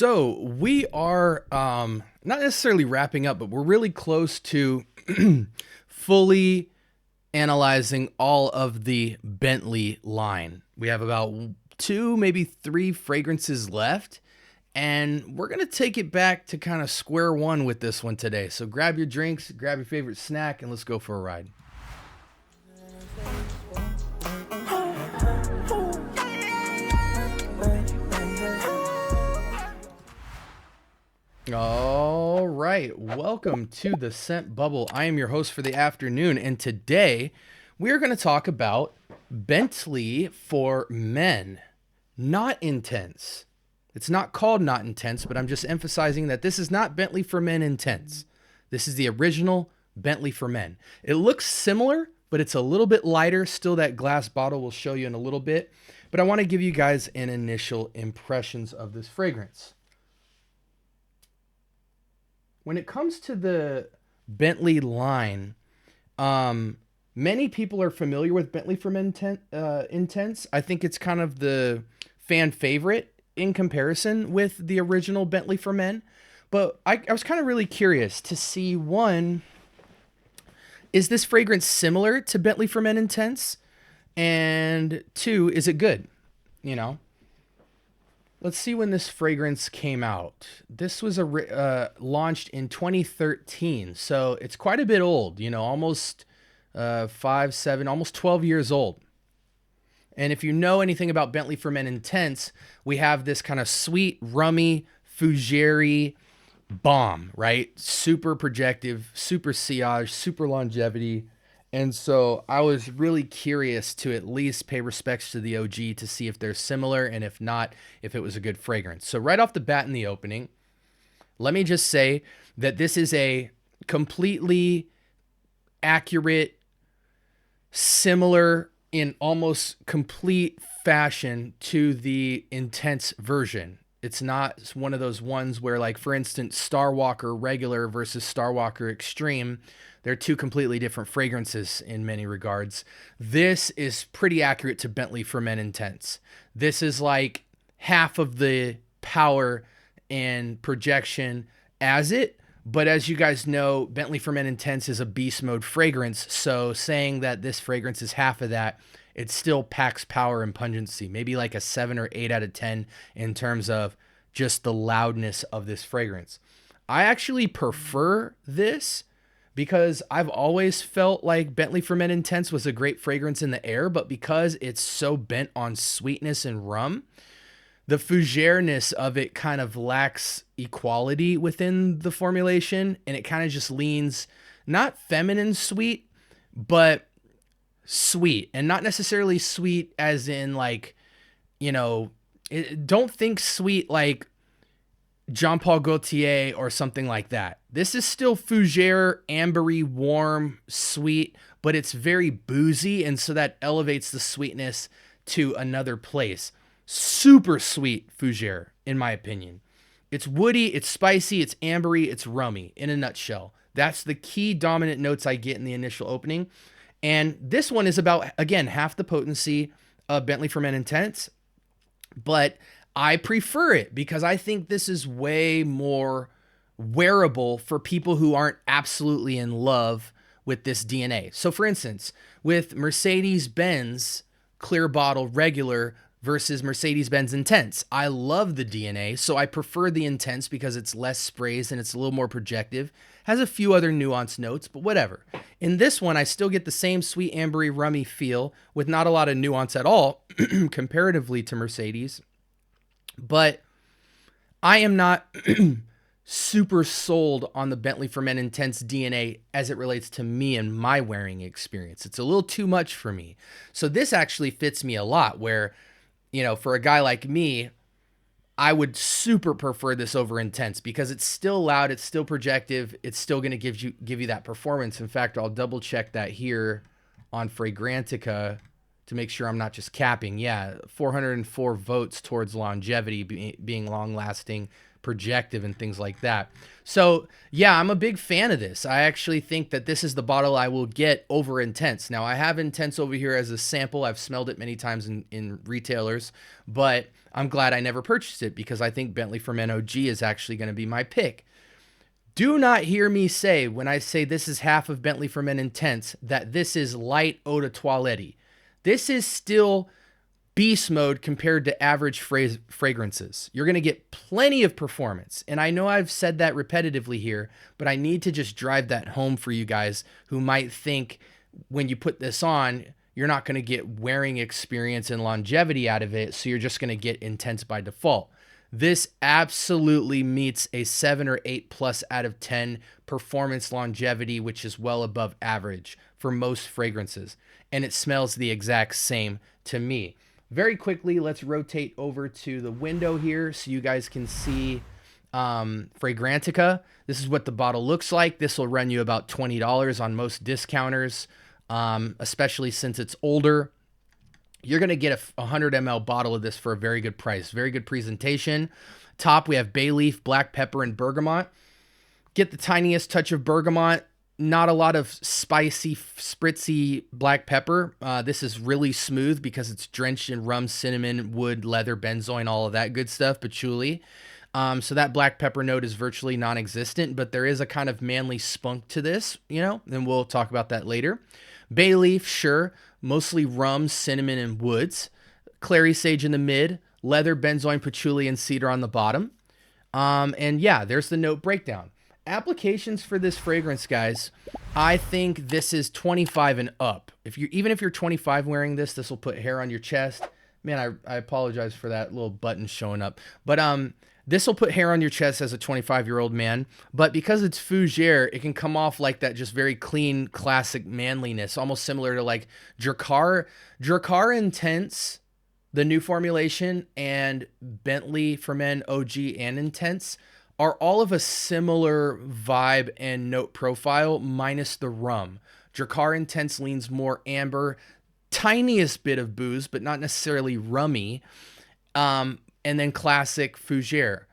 So we are not necessarily wrapping up, but we're really close to fully analyzing all of the Bentley line. We have about 2, maybe 3 fragrances left, and we're going to take it back to kind of square one with this one today. So grab your drinks, grab your favorite snack, and let's go for a ride. All right, welcome to the Scent Bubble. I am your host for the afternoon, and today we're going to talk about Bentley for men. Not Intense. It's not called Not Intense, but I'm just emphasizing that this is not Bentley for Men Intense. This is the original Bentley for Men. It looks similar, but it's a little bit lighter. Still that glass bottle we'll show you in a little bit, but I want to give you guys an initial impressions of this fragrance. When it comes to the Bentley line, many people are familiar with Bentley for Men Intense. I think it's kind of the fan favorite in comparison with the original Bentley for Men. But I was kind of really curious to see, one, is this fragrance similar to Bentley for Men Intense? And 2, is it good? You know? Let's see when this fragrance came out. This was launched in 2013, so it's quite a bit old, you know, almost 5, 7, almost 12 years old. And if you know anything about Bentley for Men Intense, we have this kind of sweet, rummy, fougere bomb, right? Super projective, super sillage, super longevity. And so I was really curious to at least pay respects to the OG to see if they're similar, and if not, if it was a good fragrance. So right off the bat in the opening, let me just say that this is a completely accurate, similar in almost complete fashion to the Intense version. It's not one of those ones where, like, for instance, Starwalker Regular versus Starwalker Extreme, they're 2 completely different fragrances in many regards. This is pretty accurate to Bentley for Men Intense. This is like half of the power and projection as it, but as you guys know, Bentley for Men Intense is a beast mode fragrance, so saying that this fragrance is half of that, it still packs power and pungency, maybe like a 7 or 8 out of 10 in terms of just the loudness of this fragrance. I actually prefer this because I've always felt like Bentley for Men Intense was a great fragrance in the air, but because it's so bent on sweetness and rum, the fougere-ness of it kind of lacks equality within the formulation, and it kind of just leans not feminine sweet, but sweet, and not necessarily sweet as in, like, you know, don't think sweet like Jean Paul Gaultier or something like that. This is still fougere, ambery, warm, sweet, but it's very boozy, and so that elevates the sweetness to another place. Super sweet fougere, in my opinion. It's woody, it's spicy, it's ambery, it's rummy, in a nutshell. That's the key dominant notes I get in the initial opening. And this one is about, again, half the potency of Bentley for Men Intense, but I prefer it because I think this is way more wearable for people who aren't absolutely in love with this DNA. So for instance, with Mercedes-Benz Clear Bottle Regular versus Mercedes-Benz Intense, I love the DNA, so I prefer the Intense because it's less sprays and it's a little more projective. Has a few other nuanced notes, but whatever. In this one, I still get the same sweet, ambery, rummy feel with not a lot of nuance at all comparatively to Mercedes. But I am not super sold on the Bentley for Men Intense DNA as it relates to me and my wearing experience. It's a little too much for me. So this actually fits me a lot where, you know, for a guy like me, I would super prefer this over Intense because it's still loud, it's still projective, it's still going to give you that performance. In fact, I'll double check that here on Fragrantica to make sure I'm not just capping. Yeah, 404 votes towards longevity, being long-lasting, projective, and things like that. So yeah, I'm a big fan of this. I actually think that this is the bottle I will get over Intense. Now, I have Intense over here as a sample. I've smelled it many times in retailers, but I'm glad I never purchased it because I think Bentley for Men OG is actually going to be my pick. Do not hear me say, when I say this is half of Bentley for Men Intense, that this is light eau de toilette. This is still beast mode compared to average fragrances. You're going to get plenty of performance. And I know I've said that repetitively here, but I need to just drive that home for you guys who might think when you put this on, you're not going to get wearing experience and longevity out of it. So you're just going to get intense by default. This absolutely meets a 7 or 8 plus out of 10 performance longevity, which is well above average for most fragrances. And it smells the exact same to me. Very quickly, let's rotate over to the window here so you guys can see Fragrantica. This is what the bottle looks like. This will run you about $20 on most discounters, especially since it's older. You're going to get a 100 ml bottle of this for a very good price. Very good presentation. Top, we have bay leaf, black pepper, and bergamot. Get the tiniest touch of bergamot. Not a lot of spicy, spritzy black pepper. This is really smooth because it's drenched in rum, cinnamon, wood, leather, benzoin, all of that good stuff, patchouli. So that black pepper note is virtually non-existent, but there is a kind of manly spunk to this, and we'll talk about that later. Bay leaf, sure. Mostly rum, cinnamon, and woods. Clary sage in the mid. Leather, benzoin, patchouli, and cedar on the bottom. And yeah, there's the note breakdown. Applications for this fragrance, guys. I think this is 25 and up. Even if you're 25 wearing this, this will put hair on your chest. Man, I apologize for that little button showing up. But this will put hair on your chest as a 25-year-old man, but because it's fougere, it can come off like that just very clean, classic manliness, almost similar to like Drakkar Intense, the new formulation, and Bentley for Men OG and Intense are all of a similar vibe and note profile minus the rum. Drakkar Intense leans more amber, tiniest bit of booze, but not necessarily rummy. And then classic fougere,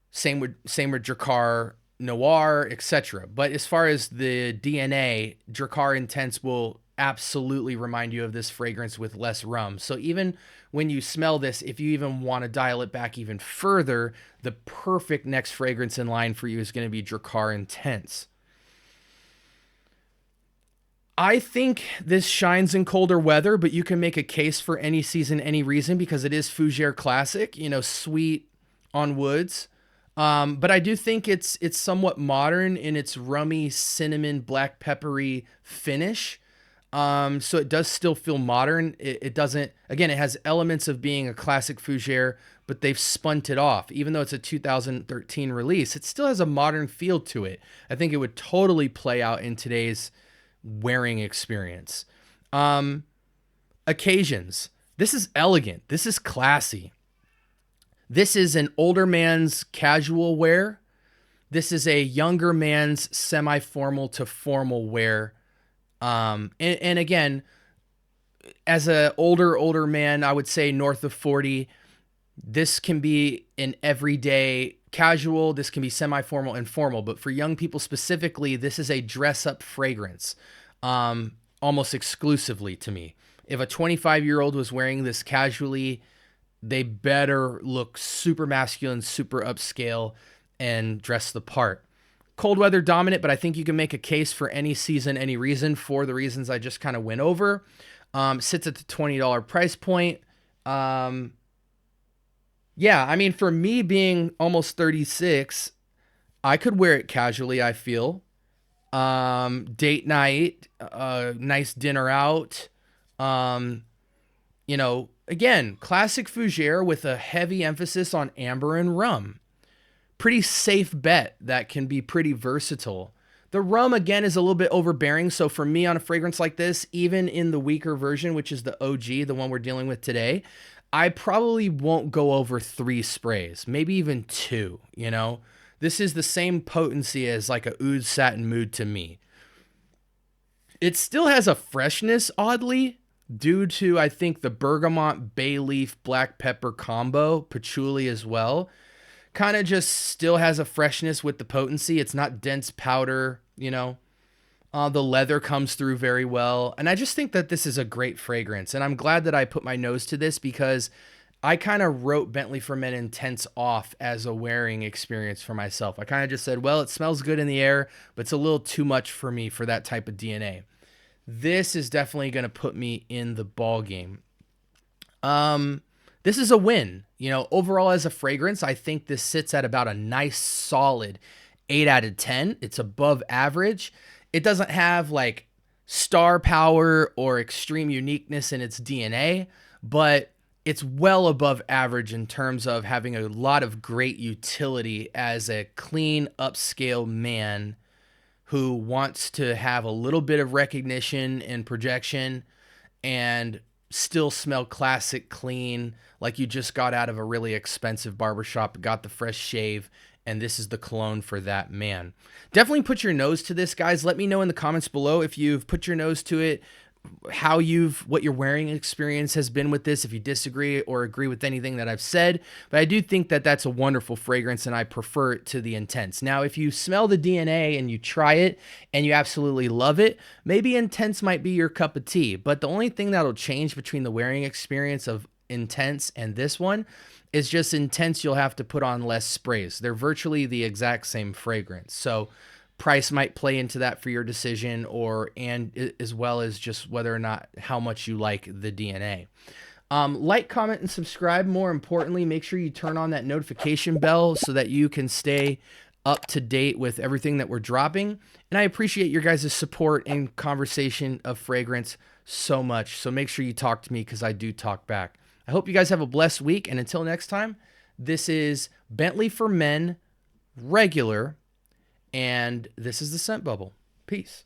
same with Drakkar Noir, etc. But as far as the DNA, Drakkar Intense will absolutely remind you of this fragrance with less rum. So even when you smell this, if you even want to dial it back even further, the perfect next fragrance in line for you is going to be Drakkar Intense. I think this shines in colder weather, but you can make a case for any season, any reason, because it is fougere classic, sweet on woods. But I do think it's somewhat modern in its rummy, cinnamon, black peppery finish. So it does still feel modern. It doesn't, again, it has elements of being a classic fougere, but they've spunt it off. Even though it's a 2013 release, it still has a modern feel to it. I think it would totally play out in today's wearing experience. Occasions. This is elegant. This is classy. This is an older man's casual wear. This is a younger man's semi-formal to formal wear. And again, as a older man, I would say north of 40, this can be an everyday casual. This can be semi-formal and formal, but for young people specifically, this is a dress-up fragrance, almost exclusively to me. If a 25-year-old was wearing this casually, they better look super masculine, super upscale, and dress the part. Cold weather dominant, but I think you can make a case for any season, any reason for the reasons I just kind of went over. Sits at the $20 price point. Yeah, I mean, for me being almost 36, I could wear it casually, I feel. Date night, nice dinner out. Again, classic fougere with a heavy emphasis on amber and rum. Pretty safe bet that can be pretty versatile. The rum, again, is a little bit overbearing. So for me on a fragrance like this, even in the weaker version, which is the OG, the one we're dealing with today, I probably won't go over 3 sprays, maybe even 2, This is the same potency as like a oud satin mood to me. It still has a freshness, oddly, due to, I think, the bergamot, bay leaf, black pepper combo, patchouli as well. Kind of just still has a freshness with the potency. It's not dense powder, The leather comes through very well. And I just think that this is a great fragrance. And I'm glad that I put my nose to this because I kind of wrote Bentley for Men Intense off as a wearing experience for myself. I kind of just said, well, it smells good in the air, but it's a little too much for me for that type of DNA. This is definitely going to put me in the ball game. This is a win. You know, overall as a fragrance, I think this sits at about a nice solid 8 out of 10. It's above average. It doesn't have like star power or extreme uniqueness in its DNA, but it's well above average in terms of having a lot of great utility as a clean, upscale man who wants to have a little bit of recognition and projection and still smell classic, clean, like you just got out of a really expensive barbershop, got the fresh shave, and this is the cologne for that man. Definitely put your nose to this, guys. Let me know in the comments below if you've put your nose to it, what your wearing experience has been with this, if you disagree or agree with anything that I've said. But I do think that that's a wonderful fragrance, and I prefer it to the Intense. Now, if you smell the DNA and you try it and you absolutely love it, maybe Intense might be your cup of tea. But the only thing that'll change between the wearing experience of Intense and this one is just Intense, you'll have to put on less sprays. They're virtually the exact same fragrance. So price might play into that for your decision, and as well as just whether or not how much you like the DNA. Like, comment, and subscribe. More importantly, make sure you turn on that notification bell so that you can stay up to date with everything that we're dropping. And I appreciate your guys' support and conversation of fragrance so much. So make sure you talk to me, because I do talk back. I hope you guys have a blessed week. And until next time, this is Bentley for Men Regular. And this is the Scent Bubble. Peace.